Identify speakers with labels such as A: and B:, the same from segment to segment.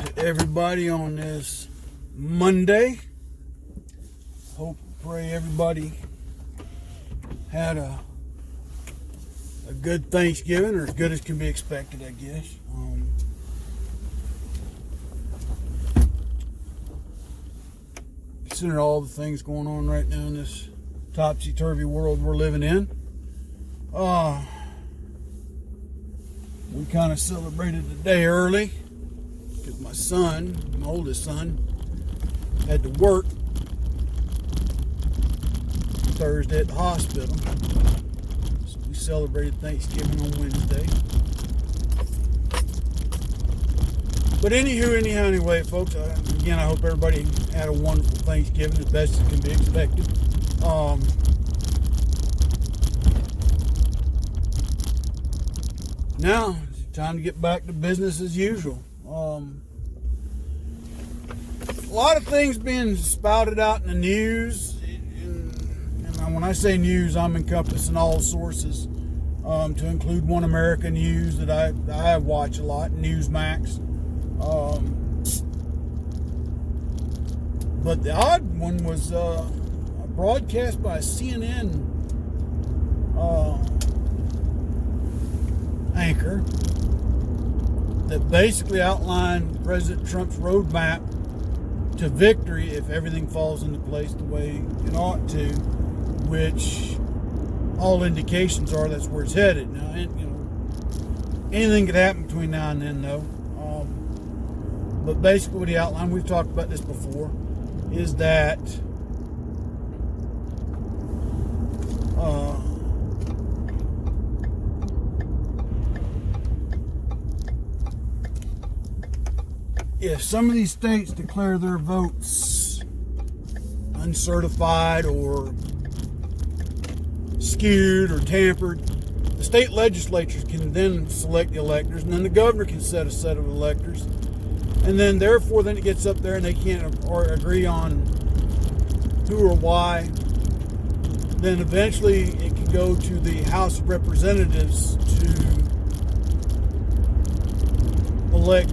A: to everybody on this Monday. Pray everybody had a good Thanksgiving, or as good as can be expected, I guess. Considering all the things going on right now in this topsy-turvy world we're living in, we kind of celebrated the day early because my son, my oldest son, had to work Thursday at the hospital. So we celebrated Thanksgiving on Wednesday. But anyway, folks, again, I hope everybody had a wonderful Thanksgiving as best as can be expected. Now, it's time to get back to business as usual. A lot of things being spouted out in the news. And when I say news, I'm encompassing all sources, to include One America News that I watch a lot, Newsmax. But the odd one was a broadcast by a CNN anchor that basically outlined President Trump's roadmap to victory if everything falls into place the way it ought to, which all indications are that's where it's headed. Now, anything could happen between now and then, though. But basically what he outlined, we've talked about this before, is that if some of these states declare their votes uncertified or skewed or tampered, the state legislatures can then select the electors, and then the governor can set a set of electors, and then therefore then it gets up there and they can't agree on who or why. Then eventually it can go to the House of Representatives to elect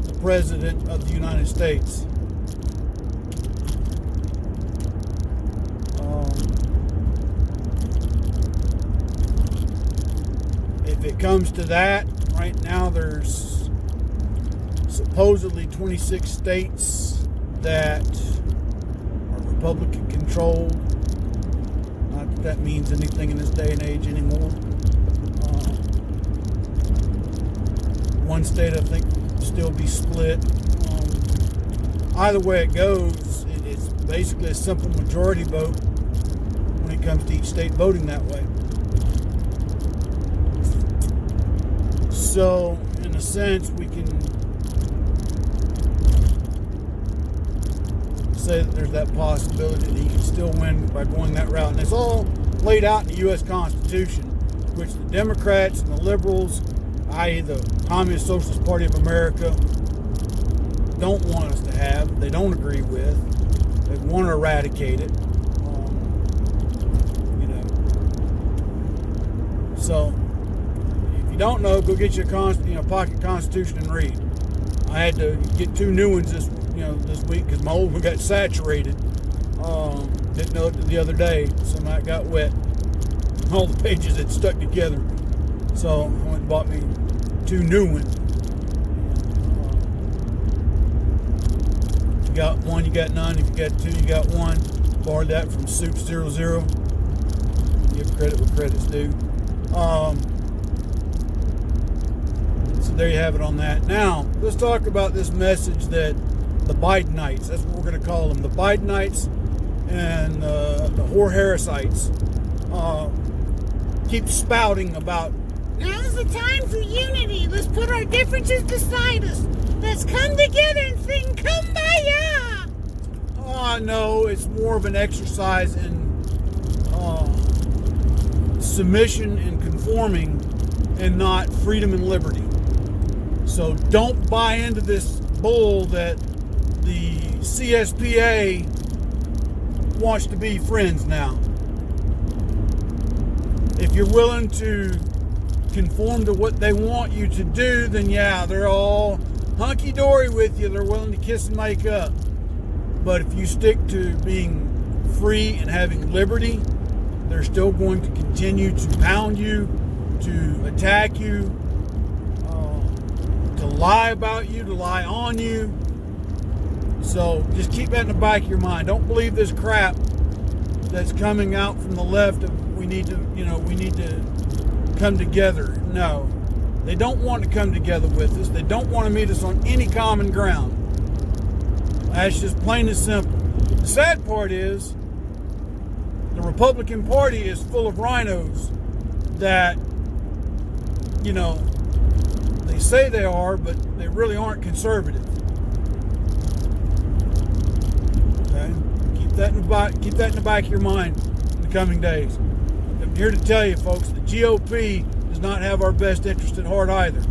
A: the President of the United States. If it comes to that, right now there's supposedly 26 states that are Republican controlled. Not that that means anything in this day and age anymore. One state I think will still be split. Either way it goes, it's basically a simple majority vote when it comes to each state voting that way. So, in a sense, we can say that there's that possibility that he can still win by going that route. And it's all laid out in the U.S. Constitution, which the Democrats and the liberals, i.e. the Communist Socialist Party of America, don't want us to have. They don't agree with. They want to eradicate it. So, if you don't know, go get you a pocket Constitution and read. I had to get 2 new ones this week because my old one got saturated. Didn't know it the other day. Somehow it got wet. All the pages had stuck together. So I went and bought me 2 new ones. If you got one, you got none. If you got 2, you got 1. Borrowed that from Soup 00. Give credit where credit's due. So there you have it on that. Now, let's talk about this message that the Bidenites, that's what we're going to call them, the Bidenites and the Harrisites, keep spouting about,
B: now's the time for unity. Let's put our differences beside us. Let's come together and sing Kumbaya.
A: No, it's more of an exercise in submission and conforming and not freedom and liberty. So don't buy into this bull that the CSPA wants to be friends now. If you're willing to conform to what they want you to do, then yeah, they're all hunky-dory with you. They're willing to kiss and make up. But if you stick to being free and having liberty, they're still going to continue to pound you, to attack you, to lie about you, to lie on you. So just keep that in the back of your mind. Don't believe this crap that's coming out from the left of we need to come together. No. They don't want to come together with us. They don't want to meet us on any common ground. That's just plain and simple. The sad part is the Republican Party is full of rhinos that, they say they are, but they really aren't conservative. Okay? Keep that in the back of your mind in the coming days. I'm here to tell you, folks, the GOP does not have our best interest at heart either.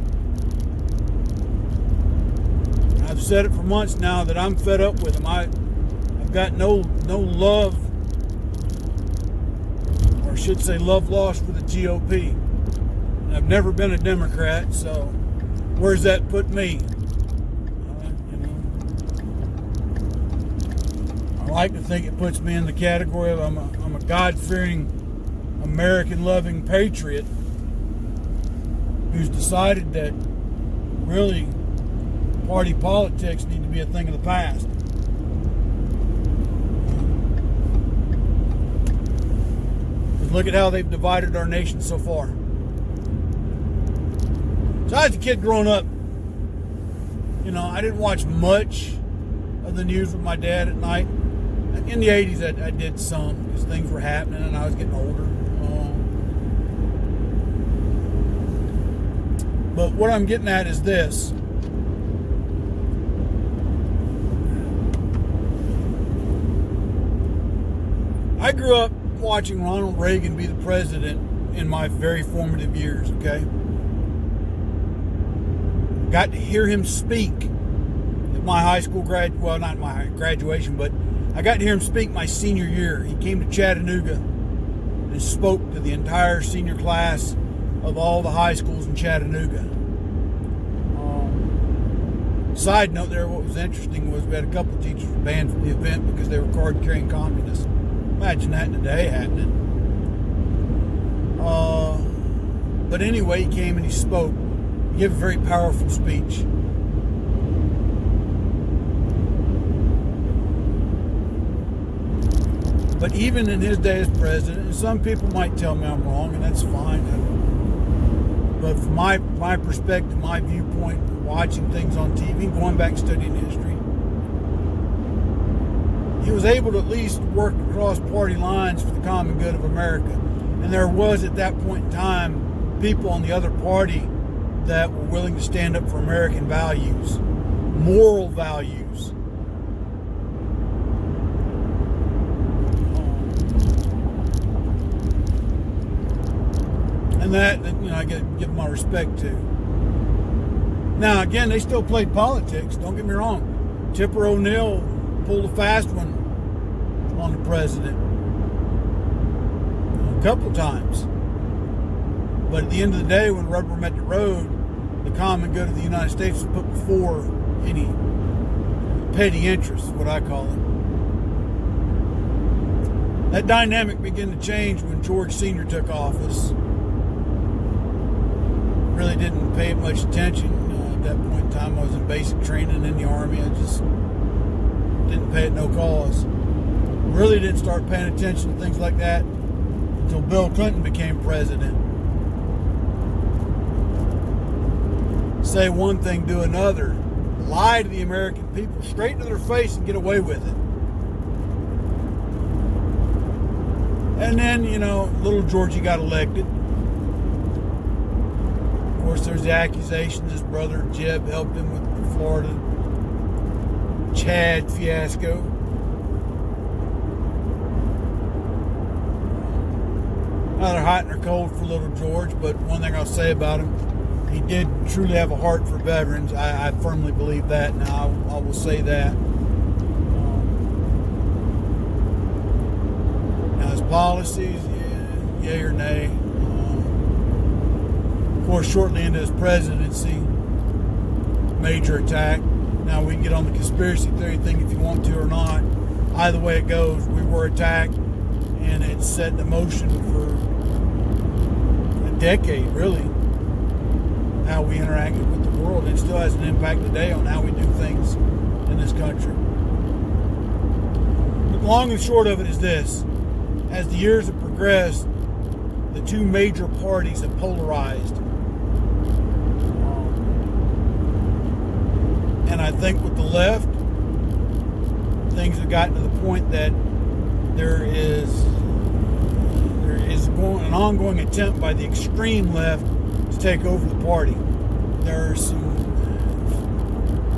A: I've said it for months now that I'm fed up with them. I've got no love, or I should say love lost for the GOP. And I've never been a Democrat, so where's that put me? I like to think it puts me in the category of I'm a God-fearing, American-loving patriot who's decided that really party politics need to be a thing of the past. Because look at how they've divided our nation so far. So as a kid growing up, I didn't watch much of the news with my dad at night. In the 80s, I did some because things were happening and I was getting older. But what I'm getting at is this. I grew up watching Ronald Reagan be the president in my very formative years, okay? Got to hear him speak at my high school not my graduation, but I got to hear him speak my senior year. He came to Chattanooga and spoke to the entire senior class of all the high schools in Chattanooga. Side note there, what was interesting was we had a couple of teachers banned from the event because they were card-carrying communists. Imagine that today happening. But anyway, he came and he spoke. He gave a very powerful speech. But even in his day as president, and some people might tell me I'm wrong, and that's fine. But from my perspective, my viewpoint, watching things on TV, going back and studying history, he was able to at least work across party lines for the common good of America. And there was, at that point in time, people on the other party that were willing to stand up for American values, moral values. And that, I give my respect to. Now, again, they still played politics. Don't get me wrong. Tipper O'Neill pulled a fast one on the president a couple times. But at the end of the day, when rubber met the road, the common good of the United States was put before any petty interests, what I call it. That dynamic began to change when George Sr. took office. Really didn't pay it much attention. At that point in time, I was in basic training in the Army. I just didn't pay it no cause. Really didn't start paying attention to things like that until Bill Clinton became president. Say one thing, do another. Lie to the American people straight to their face and get away with it. And then, little Georgie got elected. Of course, there's the accusation his brother Jeb helped him with the Florida Chad fiasco. Neither hot nor cold for little George, but one thing I'll say about him, he did truly have a heart for veterans. I firmly believe that. Now, I will say that. Now, his policies, yay or nay. Of course, shortly into his presidency, major attack. Now, we can get on the conspiracy theory thing if you want to or not. Either way it goes, we were attacked, and it set the motion for a decade, really, how we interacted with the world. It still has an impact today on how we do things in this country. But the long and short of it is this. As the years have progressed, the two major parties have polarized. And I think with the left, things have gotten to the point that there is an ongoing attempt by the extreme left to take over the party. There are some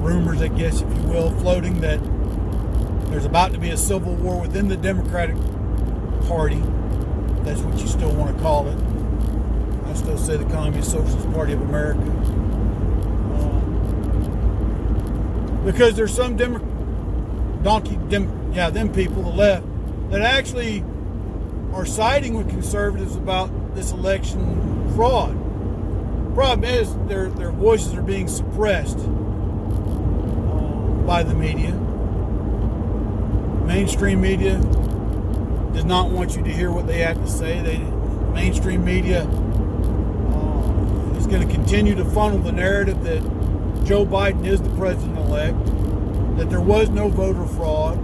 A: rumors, I guess, if you will, floating that there's about to be a civil war within the Democratic Party. That's what you still want to call it. I still say the Communist Socialist Party of America. Because there's some them people, the left, that actually are siding with conservatives about this election fraud. Problem is, their voices are being suppressed by the media. Mainstream media does not want you to hear what they have to say. Mainstream media is going to continue to funnel the narrative that Joe Biden is the president-elect, that there was no voter fraud,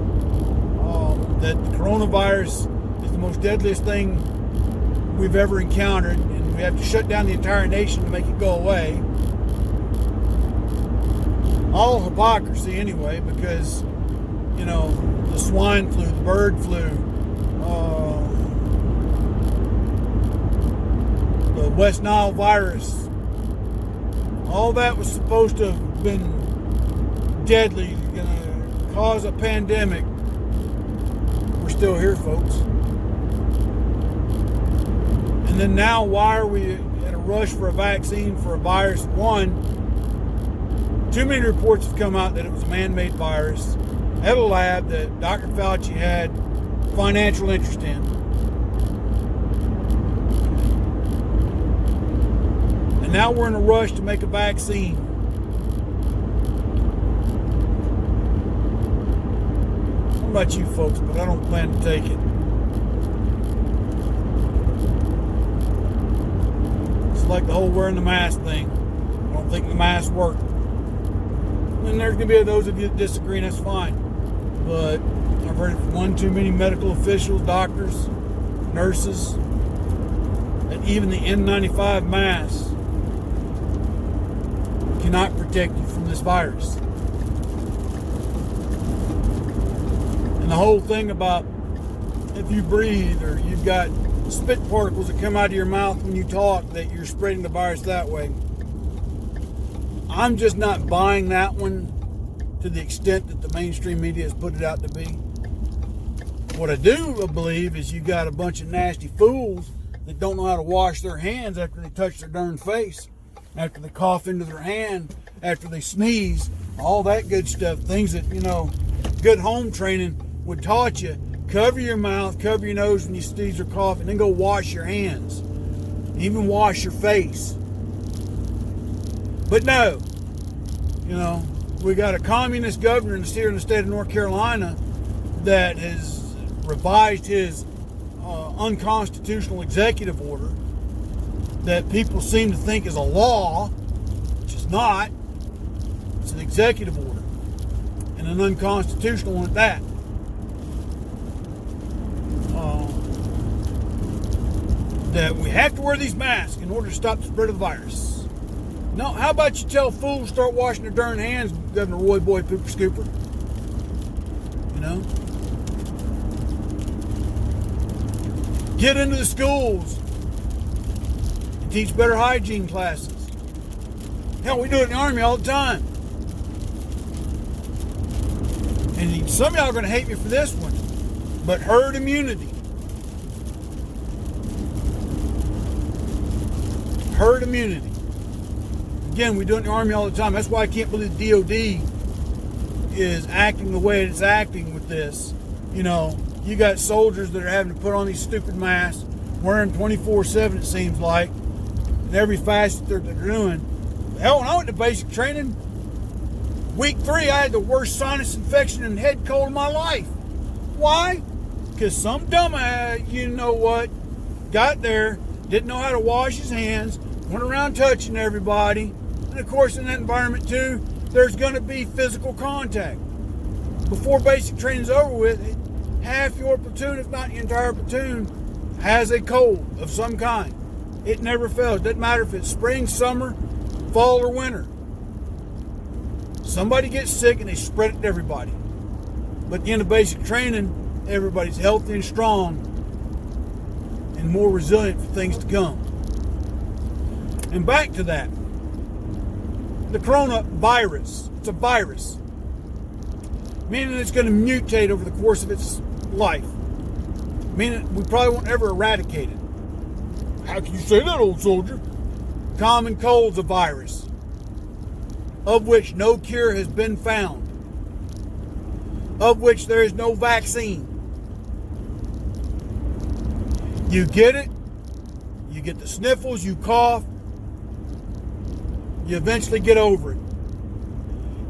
A: that the coronavirus is the most deadliest thing we've ever encountered, and we have to shut down the entire nation to make it go away. All hypocrisy anyway, because, the swine flu, the bird flu, the West Nile virus, all that was supposed to have been deadly, going to cause a pandemic. We're still here, folks. And then now, why are we in a rush for a vaccine for a virus? One, too many reports have come out that it was a man-made virus at a lab that Dr. Fauci had financial interest in. And now we're in a rush to make a vaccine. I don't know about you folks, but I don't plan to take it. It's like the whole wearing the mask thing. I don't think the mask worked. And there's going to be those of you that disagree, and that's fine. But I've heard it from one too many medical officials, doctors, nurses, that even the N95 mask cannot protect you from this virus. And the whole thing about if you breathe or you've got spit particles that come out of your mouth when you talk, that you're spreading the virus that way. I'm just not buying that one to the extent that the mainstream media has put it out to be. What I do believe is you got a bunch of nasty fools that don't know how to wash their hands after they touch their darn face, after they cough into their hand, after they sneeze, all that good stuff. Things that, good home training would taught you. Cover your mouth, cover your nose when you sneeze or cough, and then go wash your hands. Even wash your face. But no, we got a communist governor here in the state of North Carolina that has revised his unconstitutional executive order that people seem to think is a law, which is not. It's an executive order, and an unconstitutional one at that. That we have to wear these masks in order to stop the spread of the virus. No, how about you tell fools to start washing their darn hands, Governor Roy Boy Pooper Scooper? Get into the schools and teach better hygiene classes. Hell, we do it in the Army all the time. And some of y'all are going to hate me for this one, but herd immunity. Herd immunity. Again, we do it in the Army all the time. That's why I can't believe the DOD is acting the way it's acting with this. You got soldiers that are having to put on these stupid masks, wearing 24/7 it seems like, in every facet they're doing. Hell, when I went to basic training, Week 3, I had the worst sinus infection and head cold of my life. Why? Because some dumbass, you know what, got there, didn't know how to wash his hands, went around touching everybody. And of course, in that environment too, there's going to be physical contact. Before basic training's over with, half your platoon, if not the entire platoon, has a cold of some kind. It never fails. Doesn't matter if it's spring, summer, fall, or winter. Somebody gets sick and they spread it to everybody. But at the end of basic training, everybody's healthy and strong and more resilient for things to come. And back to that. The coronavirus. It's a virus. Meaning it's going to mutate over the course of its life. Meaning we probably won't ever eradicate it. How can you say that, old soldier? Common cold's a virus, of which no cure has been found, of which there is no vaccine. You get it, you get the sniffles, you cough, you eventually get over it.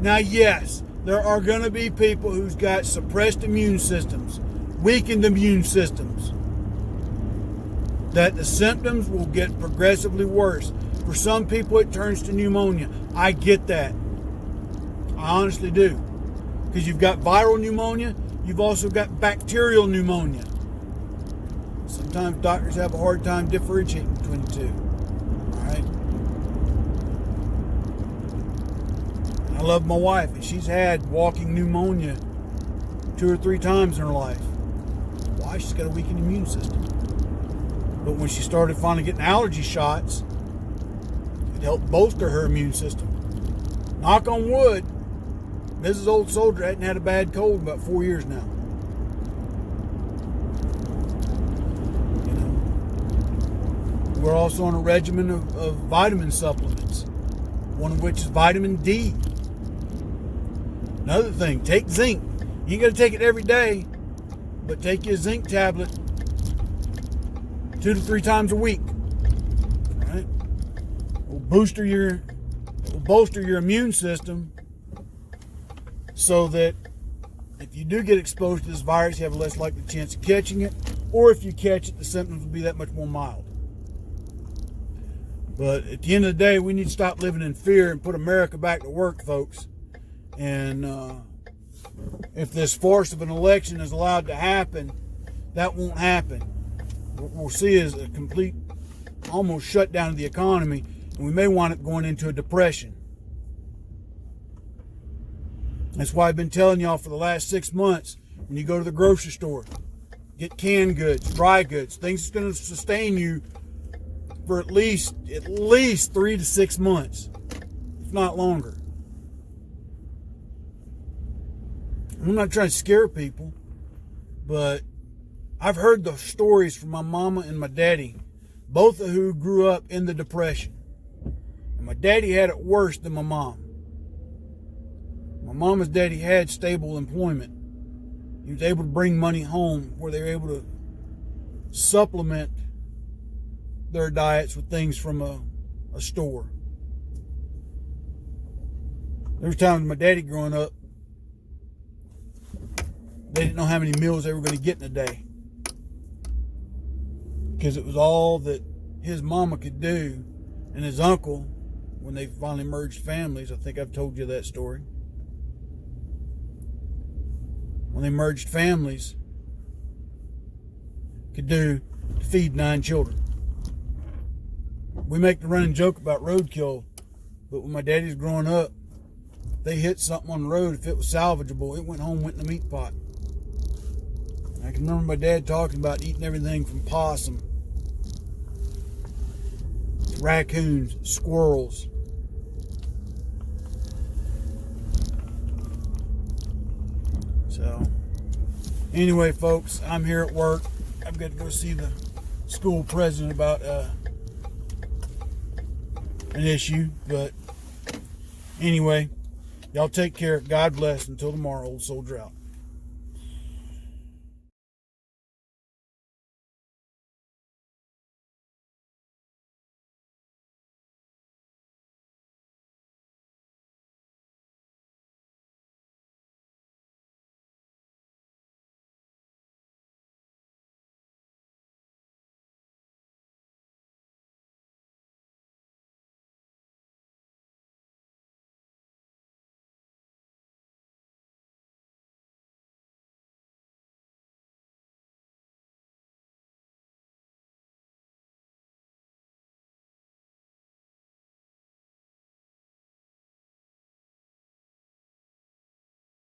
A: Now, yes, there are going to be people who's got suppressed immune systems, weakened immune systems, that the symptoms will get progressively worse. For some people, it turns to pneumonia. I get that. I honestly do. Because you've got viral pneumonia, you've also got bacterial pneumonia. Sometimes doctors have a hard time differentiating between the two. All right? I love my wife, and she's had walking pneumonia 2 or 3 times in her life. Why? She's got a weakened immune system. But when she started finally getting allergy shots, it helped bolster her immune system. Knock on wood, Mrs. Old Soldier hadn't had a bad cold in about 4 years now. You know, we're also on a regimen of vitamin supplements, one of which is vitamin D. Another thing, take zinc. You ain't got to take it every day, but take your zinc tablet 2 to 3 times a week. All right? It will bolster your immune system so that if you do get exposed to this virus, you have a less likely chance of catching it, or if you catch it, the symptoms will be that much more mild. But at the end of the day, we need to stop living in fear and put America back to work, folks. And if this farce of an election is allowed to happen, that won't happen. What we'll see is a complete, almost shutdown of the economy, and we may wind up going into a depression. That's why I've been telling y'all for the last 6 months, when you go to the grocery store, get canned goods, dry goods, things that's going to sustain you for at least 3 to 6 months, if not longer. I'm not trying to scare people, but I've heard the stories from my mama and my daddy, both of who grew up in the Depression. And my daddy had it worse than my mom. My mama's daddy had stable employment. He was able to bring money home where they were able to supplement their diets with things from a store. There was times my daddy growing up, they didn't know how many meals they were going to get in a day, because it was all that his mama could do, and his uncle, when they finally merged families. I think I've told you that story. When they merged families, could do to feed 9 children. We make the running joke about roadkill, but when my daddy was growing up, they hit something on the road. If it was salvageable, it went home, went in the meat pot. I can remember my dad talking about eating everything from possum, raccoons, squirrels. So, anyway, folks, I'm here at work. I've got to go see the school president about an issue. But anyway, y'all take care. God bless. Until tomorrow, Old Soldier out.